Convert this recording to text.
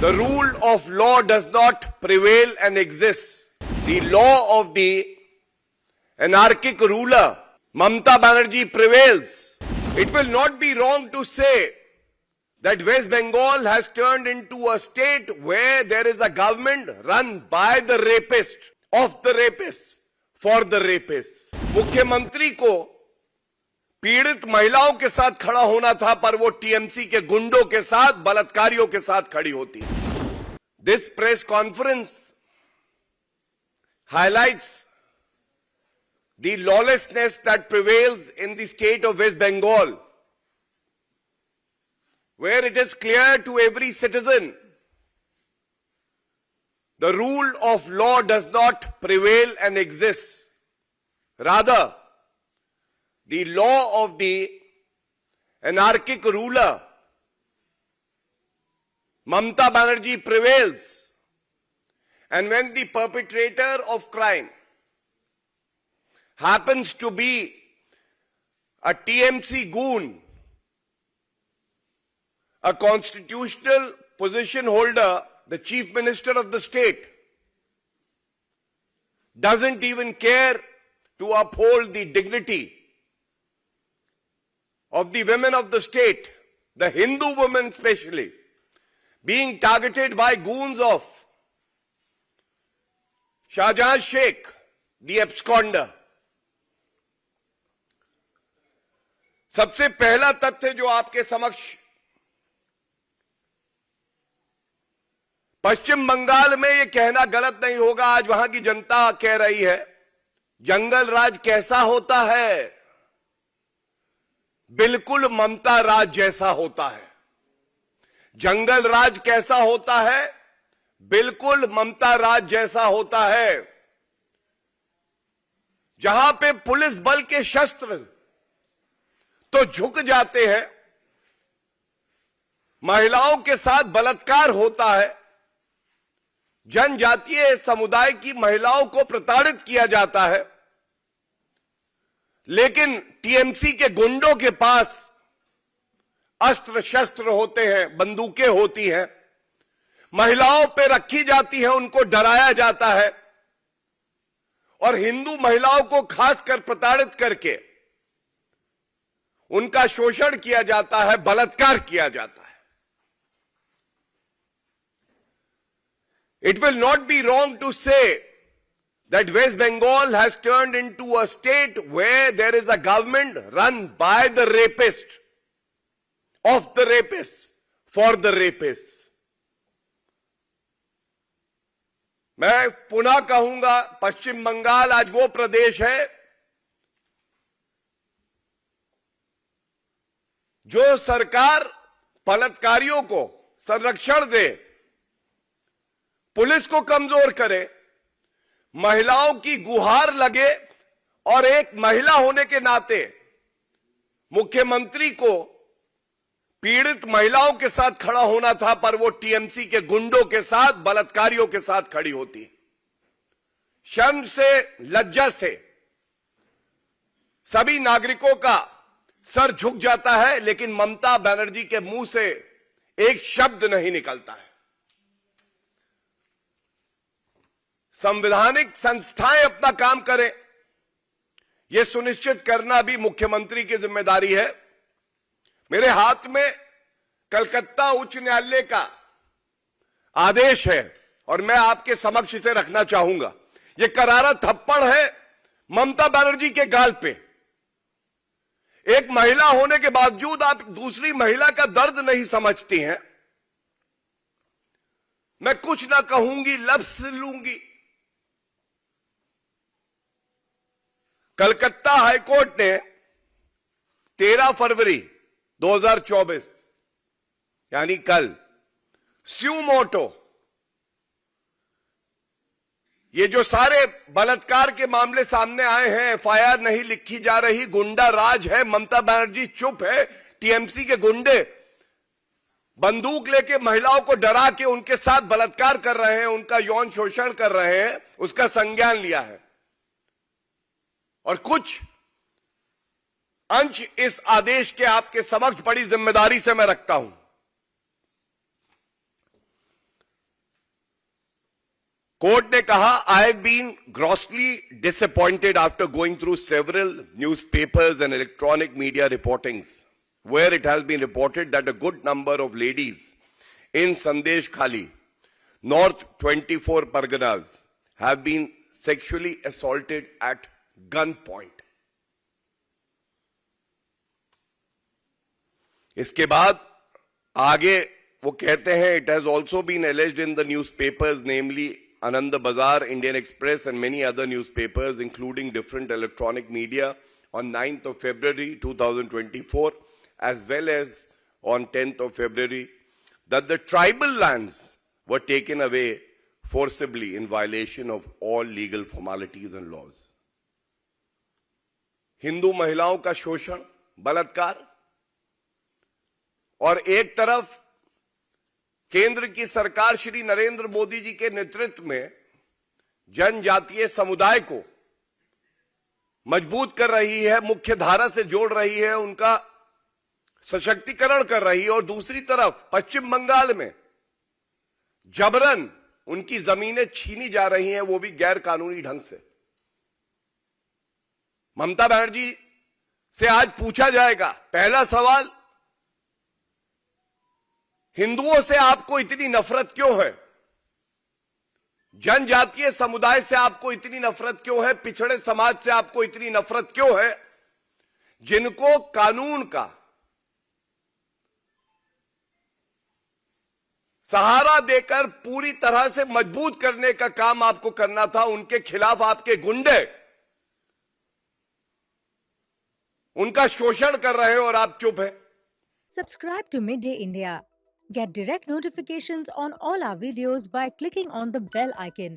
The rule of law does not prevail and exist. The law of the anarchic ruler, Mamata Banerjee, prevails. It will not be wrong to say that West Bengal has turned into a state where there is a government run by the rapist, of the rapist, for the rapist. मुख्यमंत्री को पीड़ित महिलाओं के साथ खड़ा होना था, पर वो टीएमसी के गुंडों के साथ, बलात्कारियों के साथ खड़ी होती है. This press conference highlights the lawlessness that prevails in the state of West Bengal, where it is clear to every citizen the rule of law does not prevail and exist. Rather, the law of the anarchic ruler, Mamata Banerjee, prevails. And when the perpetrator of crime happens to be a TMC goon, a constitutional position holder, the chief minister of the state, doesn't even care to uphold the dignity of the women of the state, the Hindu women especially, being targeted by goons of Shahjahan Sheikh, the absconder. सबसे पहला तथ्य जो आपके समक्ष पश्चिम बंगाल में ये कहना गलत नहीं होगा, आज वहां की जनता कह रही है, जंगल राज कैसा होता है? बिल्कुल ममता राज जैसा होता है. जंगल राज कैसा होता है? बिल्कुल ममता राज जैसा होता है. जहां पे पुलिस बल के शस्त्र तो झुक जाते हैं, महिलाओं के साथ बलात्कार होता है, जनजातीय समुदाय की महिलाओं को प्रताड़ित किया जाता है, लेकिन टीएमसी के गुंडों के पास अस्त्र शस्त्र होते हैं, बंदूकें होती हैं, महिलाओं पे रखी जाती है, उनको डराया जाता है और हिंदू महिलाओं को खासकर प्रताड़ित करके उनका शोषण किया जाता है, बलात्कार किया जाता है. It will not be wrong to say that West Bengal has turned into a state where there is a government run by the rapist, of the rapist, for the rapist. मैं पुनः कहूंगा, पश्चिम बंगाल आज वो प्रदेश है जो सरकार बलात्कारियों को संरक्षण दे, पुलिस को कमजोर करे, महिलाओं की गुहार लगे और एक महिला होने के नाते मुख्यमंत्री को पीड़ित महिलाओं के साथ खड़ा होना था, पर वो टीएमसी के गुंडों के साथ, बलात्कारियों के साथ खड़ी होती. शर्म से, लज्जा से सभी नागरिकों का सर झुक जाता है, लेकिन ममता बनर्जी के मुंह से एक शब्द नहीं निकलता है. संवैधानिक संस्थाएं अपना काम करें, यह सुनिश्चित करना भी मुख्यमंत्री की जिम्मेदारी है. मेरे हाथ में कलकत्ता उच्च न्यायालय का आदेश है और मैं आपके समक्ष इसे रखना चाहूंगा. यह करारा थप्पड़ है ममता बनर्जी के गाल पे. एक महिला होने के बावजूद आप दूसरी महिला का दर्द नहीं समझती हैं. मैं कुछ ना कहूंगी, लफ्ज लूंगी. कलकत्ता हाईकोर्ट ने 13 फरवरी 2024 यानी कल स्यू मोटो, ये जो सारे बलात्कार के मामले सामने आए हैं, एफआईआर नहीं लिखी जा रही, गुंडा राज है, ममता बनर्जी चुप है, टीएमसी के गुंडे बंदूक लेके महिलाओं को डरा के उनके साथ बलात्कार कर रहे हैं, उनका यौन शोषण कर रहे हैं, उसका संज्ञान लिया है. और कुछ अंश इस आदेश के आपके समक्ष बड़ी जिम्मेदारी से मैं रखता हूं. कोर्ट ने कहा, I have been grossly disappointed after going through several newspapers and electronic media reportings where it has been reported that a good number of ladies in Sandesh Khali, North 24 Parganas, have been sexually assaulted at gunpoint. इसके बाद आगे वो कहते हैं, it has also been alleged in the newspapers, namely Anand Bazar, Indian Express and many other newspapers including different electronic media on 9th of February 2024 as well as on 10th of February that the tribal lands were taken away forcibly in violation of all legal formalities and laws. Hindu महिलाओं का शोषण, बलात्कार, और एक तरफ केंद्र की सरकार श्री नरेंद्र मोदी जी के नेतृत्व में जनजातीय समुदाय को मजबूत कर रही है, मुख्य धारा से जोड़ रही है, उनका सशक्तिकरण कर रही है, और दूसरी तरफ पश्चिम बंगाल में जबरन उनकी जमीनें छीनी जा रही हैं, वो भी गैर कानूनी ढंग से। ममता बनर्जी से आज पूछा जाएगा, पहला सवाल, हिंदुओं से आपको इतनी नफरत क्यों है? जनजातीय समुदाय से आपको इतनी नफरत क्यों है? पिछड़े समाज से आपको इतनी नफरत क्यों है, जिनको कानून का सहारा देकर पूरी तरह से मजबूत करने का काम आपको करना था? उनके खिलाफ आपके गुंडे उनका शोषण कर रहे हो और आप चुप है। Subscribe to Midday India. Get direct notifications on all our videos by clicking on the bell icon.